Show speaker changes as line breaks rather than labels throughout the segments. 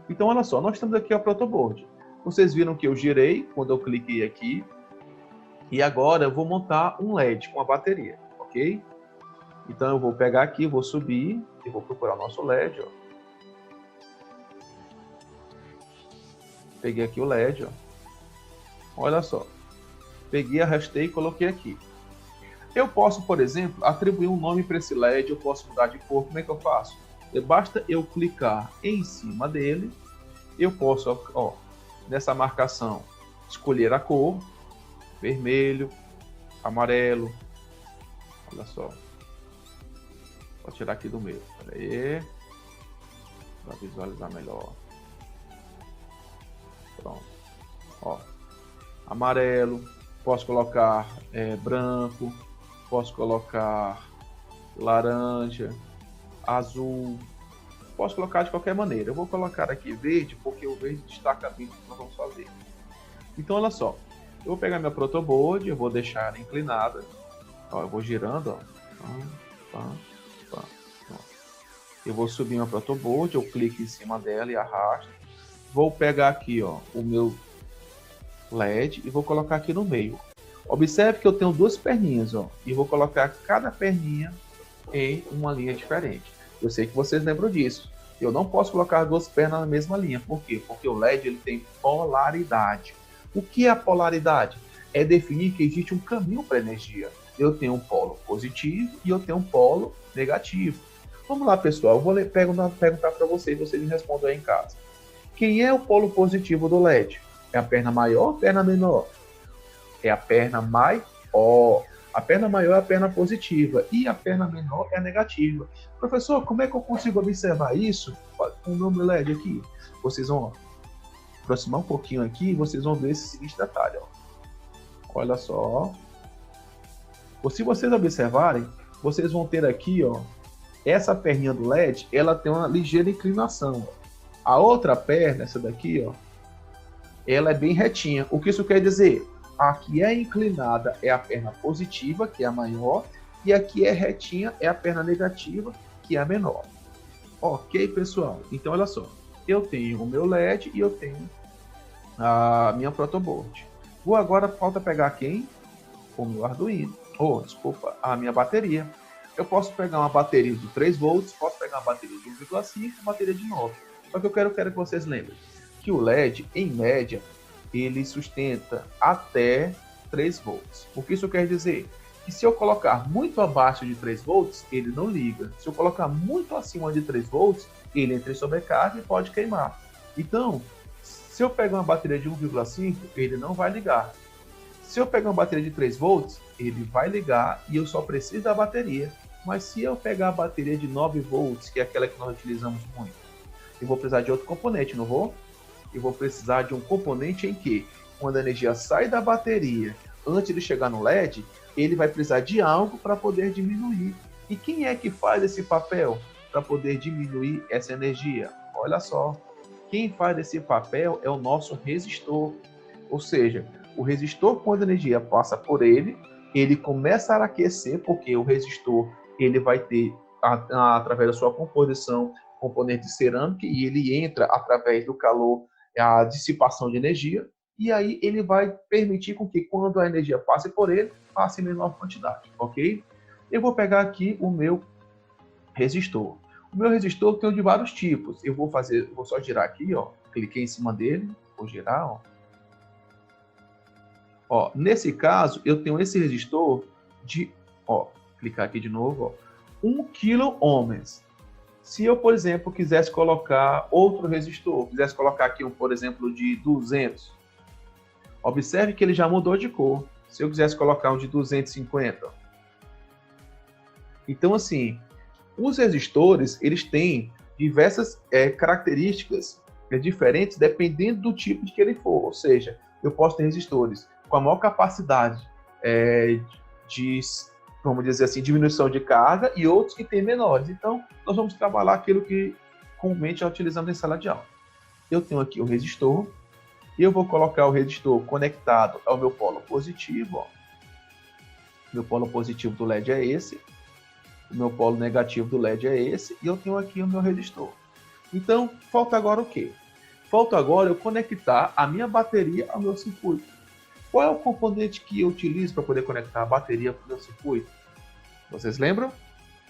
Então, olha só, nós temos aqui a protoboard. Vocês viram que eu girei quando eu cliquei aqui. E agora eu vou montar um LED com a bateria, ok? Então eu vou pegar aqui, vou subir e vou procurar o nosso LED, ó. Peguei aqui o LED, ó. Olha só. Peguei, arrastei e coloquei aqui. Eu posso, por exemplo, atribuir um nome para esse LED, eu posso mudar de cor. Como é que eu faço? Basta eu clicar em cima dele, eu posso, ó, nessa marcação, escolher a cor, vermelho, amarelo. Olha só. Vou tirar aqui do meio. Espera aí. Para visualizar melhor. Pronto. Ó. Amarelo. Posso colocar branco. Posso colocar laranja. Azul. Posso colocar de qualquer maneira. Eu vou colocar aqui verde, porque o verde destaca bem o que nós vamos fazer. Então, olha só. Eu vou pegar minha protoboard, eu vou deixar ela inclinada. Ó, eu vou girando, ó. Eu vou subir minha protoboard, eu clico em cima dela e arrasto. Vou pegar aqui, ó, o meu LED e vou colocar aqui no meio. Observe que eu tenho duas perninhas, ó, e vou colocar cada perninha em uma linha diferente. Eu sei que vocês lembram disso. Eu não posso colocar duas pernas na mesma linha. Por quê? Porque o LED ele tem polaridade. O que é a polaridade? É definir que existe um caminho para a energia. Eu tenho um polo positivo e eu tenho um polo negativo. Vamos lá, pessoal. Eu vou perguntar para vocês me respondam aí em casa. Quem é o polo positivo do LED? É a perna maior ou a perna menor? É a perna maior. A perna maior é a perna positiva e a perna menor é a negativa. Professor, como é que eu consigo observar isso com o meu LED aqui? Vocês vão aproximar um pouquinho aqui e vocês vão ver esse seguinte detalhe. Ó. Olha só. Se vocês observarem, vocês vão ter aqui, ó, essa perninha do LED, ela tem uma ligeira inclinação. Ó. A outra perna, essa daqui, ó, ela é bem retinha. O que isso quer dizer? A que é inclinada é a perna positiva, que é a maior, e a que é retinha é a perna negativa, que é a menor. Ok, pessoal? Então, olha só. Eu tenho o meu LED e eu tenho a minha protoboard. Vou agora, falta pegar quem? O meu Arduino. A minha bateria. Eu posso pegar uma bateria de 3 volts, posso pegar uma bateria de 1,5 e uma bateria de 9. Só que eu quero que vocês lembrem que o LED, em média, ele sustenta até 3 volts. O que isso quer dizer? Que se eu colocar muito abaixo de 3 volts, ele não liga. Se eu colocar muito acima de 3 volts, ele entra em sobrecarga e pode queimar. Então, se eu pegar uma bateria de 1,5, ele não vai ligar. Se eu pegar uma bateria de 3 volts, ele vai ligar e eu só preciso da bateria. Mas se eu pegar a bateria de 9 volts, que é aquela que nós utilizamos muito, eu vou precisar de outro componente, não vou? Eu vou precisar de um componente em que, quando a energia sai da bateria, antes de chegar no LED, ele vai precisar de algo para poder diminuir. E quem é que faz esse papel para poder diminuir essa energia? Olha só, quem faz esse papel é o nosso resistor. Ou seja, o resistor, quando a energia passa por ele, ele começa a aquecer, porque o resistor ele vai ter, através da sua composição, componente de cerâmica, e ele entra através do calor, a dissipação de energia, e aí ele vai permitir com que, quando a energia passe por ele, passe em menor quantidade, ok? Eu vou pegar aqui o meu resistor. O meu resistor tem de vários tipos. Eu vou só girar aqui, ó, cliquei em cima dele, vou girar, ó. Ó, nesse caso, eu tenho esse resistor de, ó, clicar aqui de novo, ó, 1 kΩ. Se eu, por exemplo, quisesse colocar outro resistor, quisesse colocar aqui um, por exemplo, de 200, observe que ele já mudou de cor. Se eu quisesse colocar um de 250. Então, assim, os resistores, eles têm diversas características diferentes dependendo do tipo de que ele for. Ou seja, eu posso ter resistores com a maior capacidade de, vamos dizer assim, diminuição de carga e outros que têm menores. Então, nós vamos trabalhar aquilo que comumente já utilizamos em sala de aula. Eu tenho aqui o resistor, e eu vou colocar o resistor conectado ao meu polo positivo. Ó. Meu polo positivo do LED é esse, o meu polo negativo do LED é esse, e eu tenho aqui o meu resistor. Então, falta agora o quê? Falta agora eu conectar a minha bateria ao meu circuito. Qual é o componente que eu utilizo para poder conectar a bateria ao meu circuito? Vocês lembram?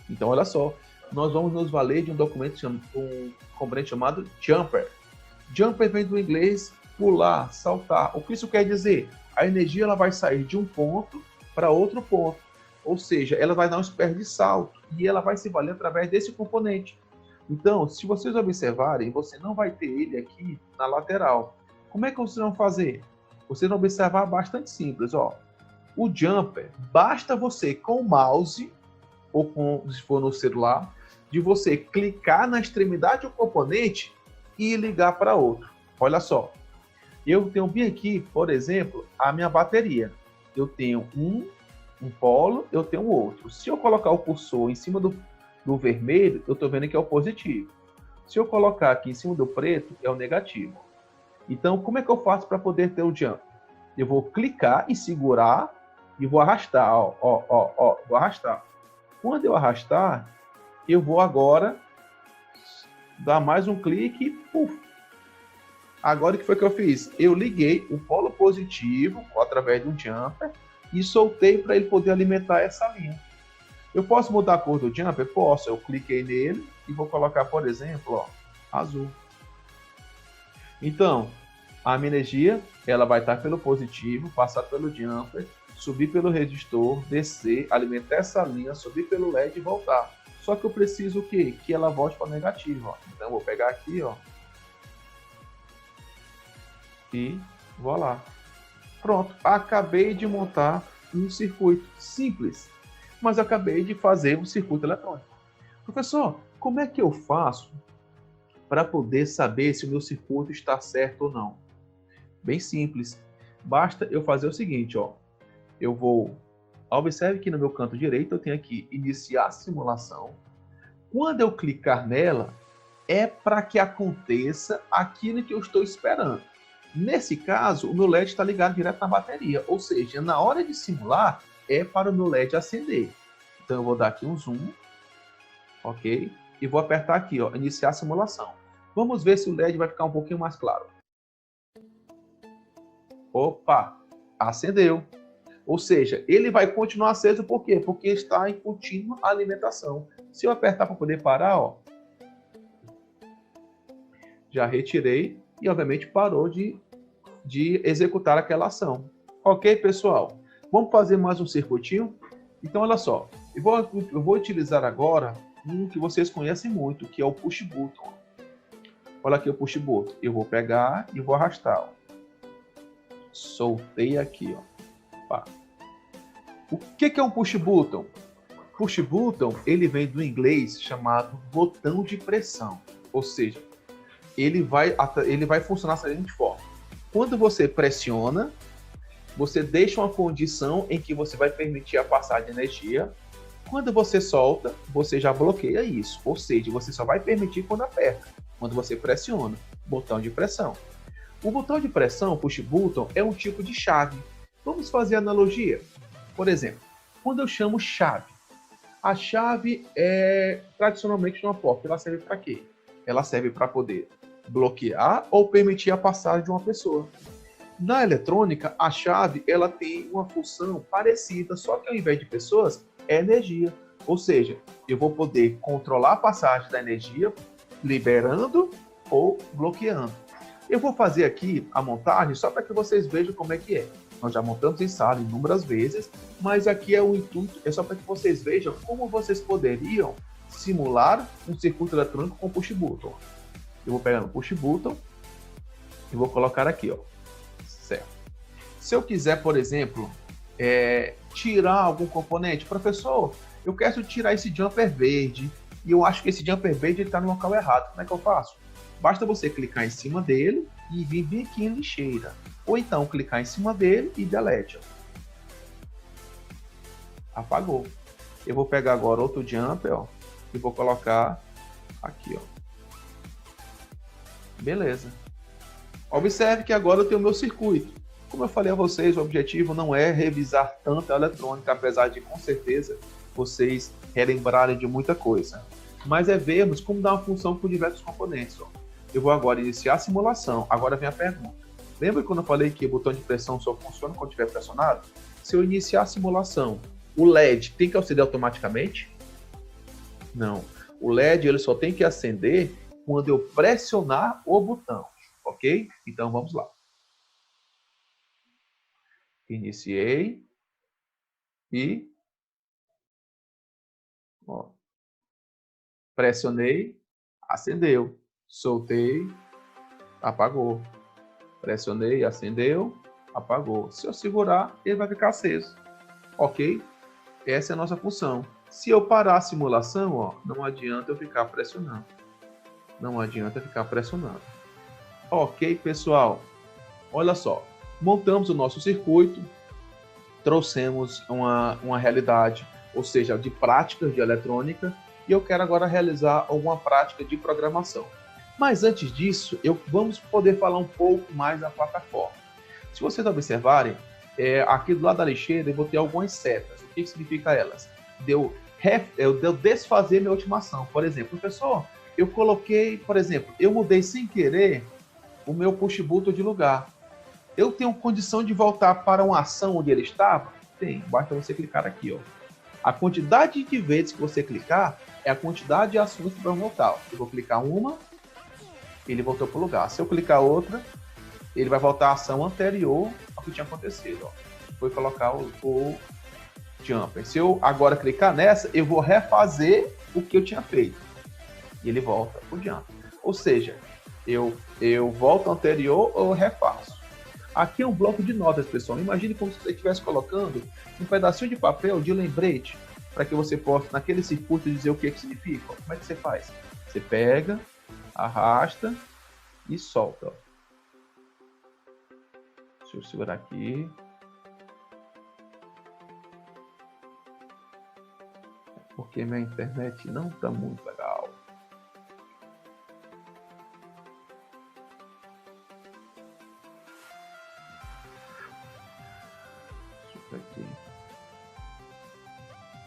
Então, olha só. Nós vamos nos valer de um componente chamado jumper. Jumper vem do inglês pular, saltar. O que isso quer dizer? A energia ela vai sair de um ponto para outro ponto. Ou seja, ela vai dar uma espécie de salto e ela vai se valer através desse componente. Então, se vocês observarem, você não vai ter ele aqui na lateral. Como é que vocês vão fazer? Vocês vão observar bastante simples. Ó. O jumper, basta você com o mouse, ou se for no celular, de você clicar na extremidade do componente e ligar para outro. Olha só. Eu tenho bem aqui, por exemplo, a minha bateria. Eu tenho um polo, eu tenho outro. Se eu colocar o cursor em cima do vermelho, eu estou vendo que é o positivo. Se eu colocar aqui em cima do preto, é o negativo. Então, como é que eu faço para poder ter o jump? Eu vou clicar e segurar e vou arrastar. Vou arrastar. Quando eu arrastar, eu vou agora dar mais um clique e puf. Agora o que foi que eu fiz? Eu liguei o polo positivo através do jumper e soltei para ele poder alimentar essa linha. Eu posso mudar a cor do jumper? Posso. Eu cliquei nele e vou colocar, por exemplo, ó, azul. Então, a minha energia ela vai estar pelo positivo, passar pelo jumper, subir pelo resistor, descer, alimentar essa linha, subir pelo LED e voltar. Só que eu preciso o quê? Que ela volte para o negativo. Ó. Então, eu vou pegar aqui, ó. E vou lá. Pronto, acabei de montar um circuito simples, mas acabei de fazer um circuito eletrônico. Professor, como é que eu faço para poder saber se o meu circuito está certo ou não? Bem simples. Basta eu fazer o seguinte, ó. Eu vou... Observe que no meu canto direito eu tenho aqui iniciar a simulação. Quando eu clicar nela, é para que aconteça aquilo que eu estou esperando. Nesse caso, o meu LED está ligado direto na bateria, ou seja, na hora de simular, é para o meu LED acender. Então, eu vou dar aqui um zoom, ok? E vou apertar aqui, ó, iniciar a simulação. Vamos ver se o LED vai ficar um pouquinho mais claro. Opa, acendeu. Ou seja, ele vai continuar aceso, por quê? Porque está em contínua alimentação. Se eu apertar para poder parar, ó, já retirei e, obviamente, parou de executar aquela ação. Ok, pessoal? Vamos fazer mais um circuitinho? Então, olha só. Eu vou utilizar agora um que vocês conhecem muito, que é o push button. Olha aqui o push button. Eu vou pegar e vou arrastar. Ó. Soltei aqui. Ó. Pá. O que é um push button? Push button, ele vem do inglês chamado botão de pressão. Ou seja, ele vai funcionar da seguinte forma. Quando você pressiona, você deixa uma condição em que você vai permitir a passagem de energia. Quando você solta, você já bloqueia isso. Ou seja, você só vai permitir quando aperta. Quando você pressiona, botão de pressão. O botão de pressão, push button, é um tipo de chave. Vamos fazer analogia. Por exemplo, quando eu chamo chave. A chave é tradicionalmente uma porta. Ela serve para quê? Ela serve para poder bloquear ou permitir a passagem de uma pessoa. Na eletrônica, a chave ela tem uma função parecida, só que ao invés de pessoas, é energia. Ou seja, eu vou poder controlar a passagem da energia, liberando ou bloqueando. Eu vou fazer aqui a montagem só para que vocês vejam como é que é. Nós já montamos em sala inúmeras vezes, mas aqui é o intuito, é só para que vocês vejam como vocês poderiam simular um circuito eletrônico com push button. Eu vou pegar no push button e vou colocar aqui, ó. Certo. Se eu quiser, por exemplo, tirar algum componente, professor, eu quero tirar esse jumper verde e eu acho que esse jumper verde está no local errado. Como é que eu faço? Basta você clicar em cima dele e vir bem aqui em lixeira. Ou então clicar em cima dele e delete. Apagou. Eu vou pegar agora outro jumper, ó, e vou colocar aqui, ó. Beleza. Observe que agora eu tenho o meu circuito. Como eu falei a vocês, o objetivo não é revisar tanto a eletrônica, apesar de, com certeza, vocês relembrarem de muita coisa. Mas é vermos como dá uma função com diversos componentes. Ó. Eu vou agora iniciar a simulação. Agora vem a pergunta. Lembra quando eu falei que o botão de pressão só funciona quando estiver pressionado? Se eu iniciar a simulação, o LED tem que acender automaticamente? Não. O LED ele só tem que acender quando eu pressionar o botão, ok? Então vamos lá. Iniciei e ó, pressionei, acendeu. Soltei, apagou. Pressionei, acendeu, apagou. Se eu segurar, ele vai ficar aceso, ok? Essa é a nossa função. Se eu parar a simulação, ó, não adianta eu ficar pressionando. Não adianta ficar pressionando. Ok, pessoal? Olha só. Montamos o nosso circuito, trouxemos uma realidade, ou seja, de práticas de eletrônica, e eu quero agora realizar alguma prática de programação. Mas antes disso, vamos poder falar um pouco mais da plataforma. Se vocês observarem, aqui do lado da lixeira eu vou ter algumas setas. O que significa elas? Deu desfazer minha ultimação. Por exemplo, professor, eu coloquei, por exemplo, eu mudei sem querer o meu push button de lugar. Eu tenho condição de voltar para uma ação onde ele estava? Tem, basta você clicar aqui, ó. A quantidade de vezes que você clicar é a quantidade de ações que vão voltar. Eu vou clicar uma, ele voltou para o lugar. Se eu clicar outra, ele vai voltar à ação anterior ao que tinha acontecido. Ó. Foi colocar o jumper. Se eu agora clicar nessa, eu vou refazer o que eu tinha feito. E ele volta para o jumper. Ou seja, eu volto ao anterior ou refaço. Aqui é um bloco de notas, pessoal. Imagine como se você estivesse colocando um pedacinho de papel de lembrete para que você possa, naquele circuito, dizer o que significa. Como é que você faz? Você pega, arrasta e solta. Deixa eu segurar aqui. Porque minha internet não está muito legal. Aqui.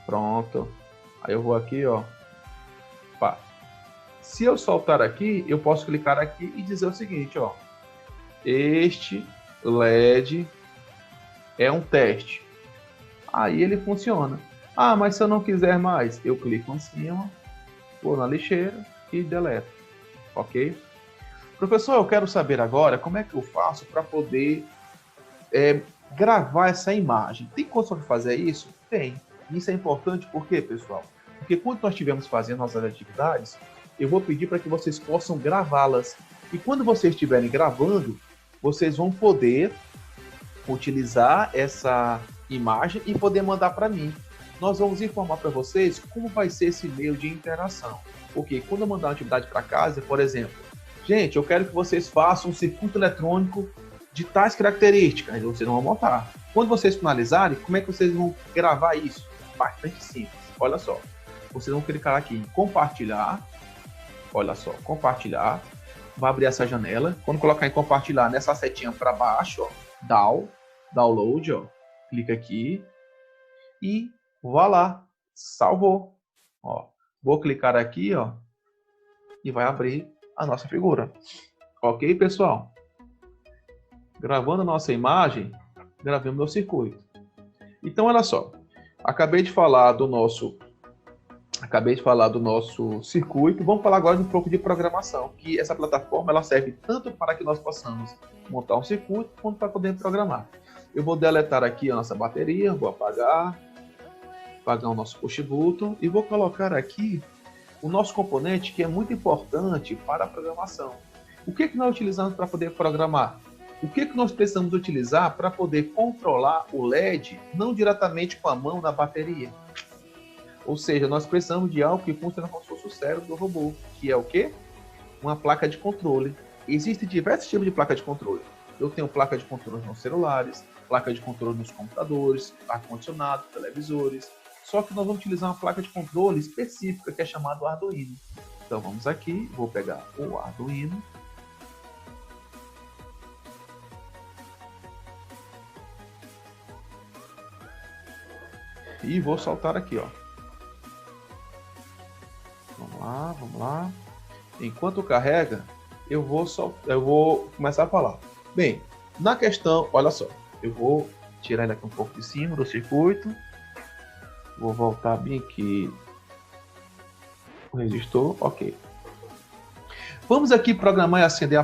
Pronto. Aí eu vou aqui, ó. Pá. Se eu soltar aqui, eu posso clicar aqui e dizer o seguinte, ó. Este LED é um teste. Aí ele funciona. Ah, mas se eu não quiser mais, eu clico em cima, vou na lixeira e deleto. Ok? Professor, eu quero saber agora como é que eu faço para poder gravar essa imagem. Tem condição de fazer isso? Tem. Isso é importante por quê, pessoal? Porque quando nós estivermos fazendo nossas atividades, eu vou pedir para que vocês possam gravá-las. E quando vocês estiverem gravando, vocês vão poder utilizar essa imagem e poder mandar para mim. Nós vamos informar para vocês como vai ser esse meio de interação. Porque quando eu mandar uma atividade para casa, por exemplo, gente, eu quero que vocês façam um circuito eletrônico de tais características, aí vocês vão montar. Quando vocês finalizarem, como é que vocês vão gravar isso? Bastante simples. Olha só, vocês vão clicar aqui em compartilhar. Olha só, compartilhar. Vai abrir essa janela. Quando colocar em compartilhar, nessa setinha para baixo, ó, download, ó, clica aqui e vá lá, salvou. Ó, vou clicar aqui, ó, e vai abrir a nossa figura. Ok, pessoal? Gravando a nossa imagem, gravei o meu circuito. Então, olha só, acabei de falar do nosso circuito. Vamos falar agora de um pouco de programação, que essa plataforma ela serve tanto para que nós possamos montar um circuito, quanto para poder programar. Eu vou deletar aqui a nossa bateria, vou apagar o nosso push button e vou colocar aqui o nosso componente que é muito importante para a programação. O que nós utilizamos para poder programar? O que nós precisamos utilizar para poder controlar o LED não diretamente com a mão na bateria? Ou seja, nós precisamos de algo que funciona como se fosse o cérebro do robô, que é o quê? Uma placa de controle. Existem diversos tipos de placa de controle. Eu tenho placa de controle nos celulares, placa de controle nos computadores, ar-condicionado, televisores. Só que nós vamos utilizar uma placa de controle específica que é chamada Arduino. Então vamos aqui, vou pegar o Arduino. E vou soltar aqui, ó. Vamos lá. Enquanto carrega, eu vou começar a falar. Bem, na questão, olha só, eu vou tirar ele aqui um pouco de cima do circuito, vou voltar bem aqui o resistor, ok. Vamos aqui programar e acender a